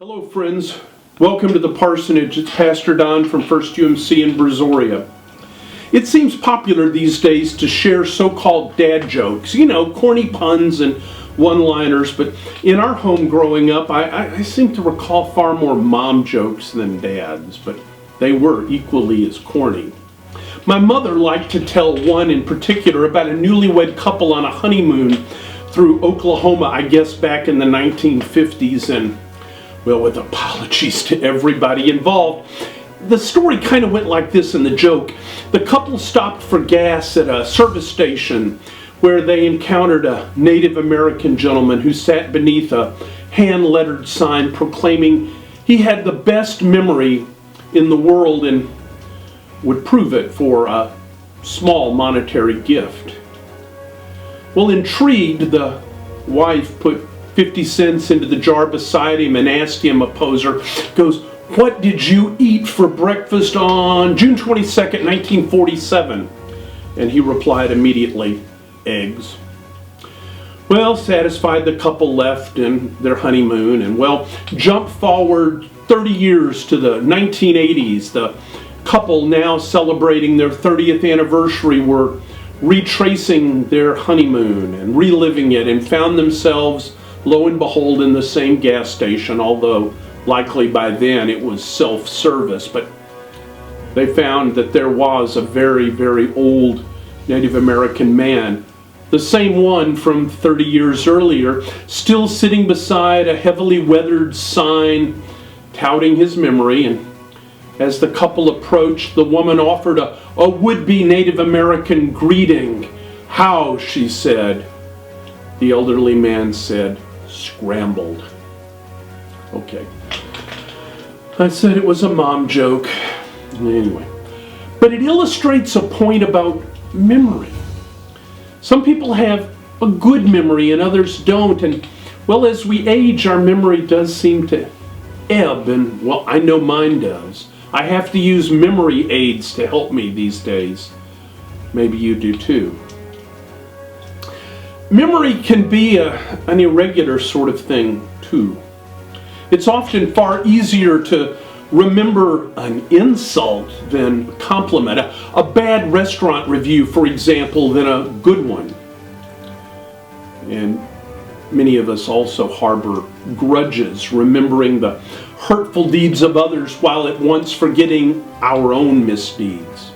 Hello friends, welcome to the parsonage. It's Pastor Don from First UMC in Brazoria. It seems popular these days to share so-called dad jokes, corny puns and one-liners, but in our home growing up, I seem to recall far more mom jokes than dads, but they were equally as corny. My mother liked to tell one in particular about a newlywed couple on a honeymoon through Oklahoma, I guess back in the 1950s, and well, with apologies to everybody involved, the story kind of went like this in the joke. The couple stopped for gas at a service station where they encountered a Native American gentleman who sat beneath a hand-lettered sign proclaiming he had the best memory in the world and would prove it for a small monetary gift. Well, intrigued, the wife put 50 cents into the jar beside him and asked him, a poser, goes, "What did you eat for breakfast on June 22nd, 1947? And he replied immediately, "Eggs." Well, satisfied, the couple left in their honeymoon, and jump forward 30 years to the 1980s. The couple, now celebrating their 30th anniversary, were retracing their honeymoon and reliving it, and found themselves, lo and behold, in the same gas station, although likely by then it was self-service. But they found that there was a very, very old Native American man, the same one from 30 years earlier, still sitting beside a heavily weathered sign touting his memory. And as the couple approached, the woman offered a would-be Native American greeting. "How?" she said. The elderly man said, "Scrambled." Okay. I said it was a mom joke. Anyway. But it illustrates a point about memory. Some people have a good memory and others don't. And, as we age, our memory does seem to ebb. And, I know mine does. I have to use memory aids to help me these days. Maybe you do too. Memory can be an irregular sort of thing too. It's often far easier to remember an insult than a compliment, a bad restaurant review, for example, than a good one. And many of us also harbor grudges, remembering the hurtful deeds of others while at once forgetting our own misdeeds.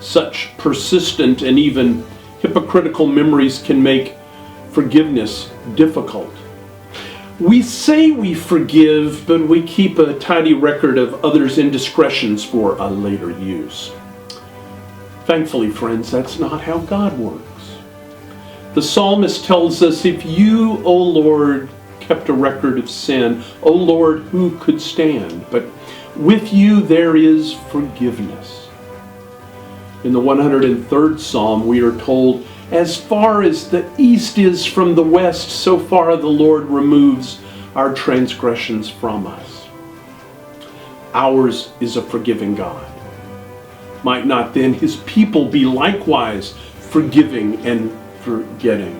Such persistent and even hypocritical memories can make forgiveness difficult. We say we forgive, but we keep a tidy record of others' indiscretions for a later use. Thankfully, friends, that's not how God works. The psalmist tells us, "If you, O Lord, kept a record of sin, O Lord, who could stand? But with you there is forgiveness." In the 103rd Psalm, we are told, "As far as the east is from the west, so far the Lord removes our transgressions from us." Ours is a forgiving God. Might not then His people be likewise forgiving and forgetting?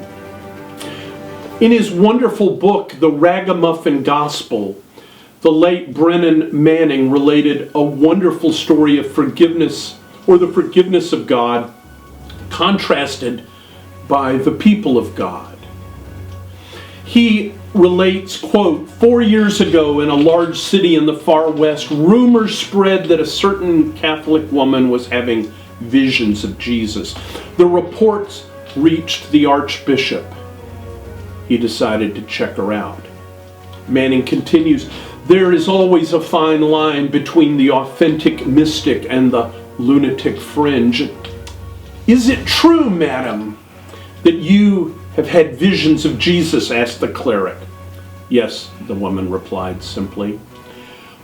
In his wonderful book, The Ragamuffin Gospel, the late Brennan Manning related a wonderful story of forgiveness, or the forgiveness of God, contrasted by the people of God. He relates, quote, "4 years ago in a large city in the far west, rumors spread that a certain Catholic woman was having visions of Jesus. The reports reached the Archbishop. He decided to check her out." Manning continues, "There is always a fine line between the authentic mystic and the lunatic fringe." "Is it true, madam, that you have had visions of Jesus?" asked the cleric. "Yes," the woman replied simply.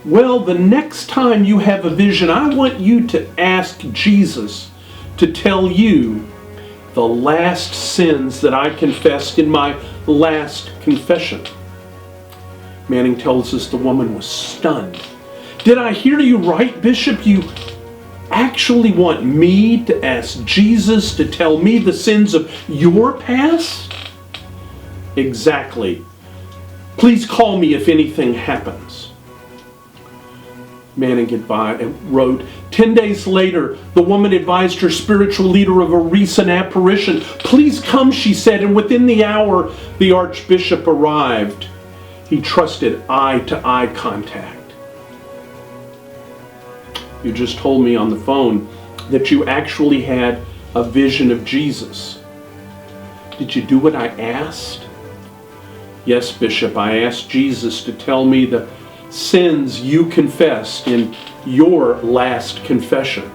"Well, the next time you have a vision, I want you to ask Jesus to tell you the last sins that I confessed in my last confession." Manning tells us the woman was stunned. "Did I hear you right, Bishop? You actually want me to ask Jesus to tell me the sins of your past?" "Exactly. Please call me if anything happens. Manning wrote, 10 days later, the woman advised her spiritual leader of a recent apparition. Please come, she said, and within the hour, the Archbishop arrived. He trusted eye-to-eye contact. You just told me on the phone that you actually had a vision of Jesus. Did you do what I asked? Yes, Bishop, I asked Jesus to tell me the sins you confessed in your last confession.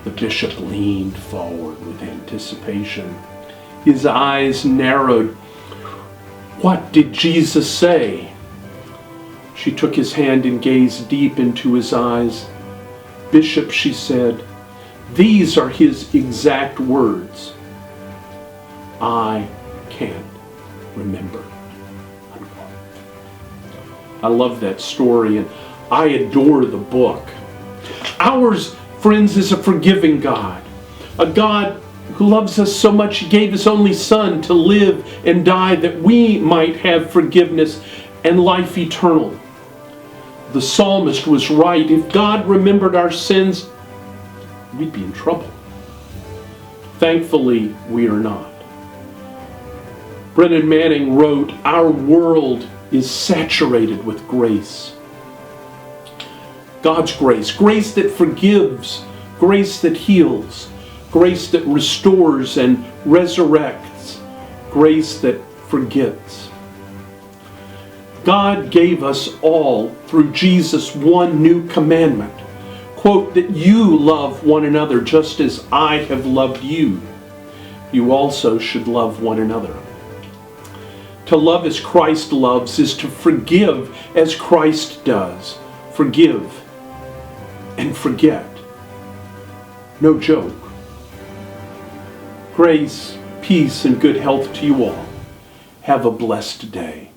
The bishop leaned forward with anticipation. His eyes narrowed. What did Jesus say? She took his hand and gazed deep into his eyes. Bishop, she said, these are his exact words. I can't remember. I love that story, and I adore the book. Ours, friends, is a forgiving God. A God who loves us so much he gave his only Son to live and die that we might have forgiveness and life eternal. The psalmist was right. If God remembered our sins, we'd be in trouble. Thankfully, we are not. Brennan Manning wrote, our world is saturated with grace. God's grace. Grace that forgives. Grace that heals. Grace that restores and resurrects. Grace that forgets. God gave us all, through Jesus, one new commandment. Quote, that you love one another just as I have loved you. You also should love one another. To love as Christ loves is to forgive as Christ does. Forgive and forget. No joke. Grace, peace, and good health to you all. Have a blessed day.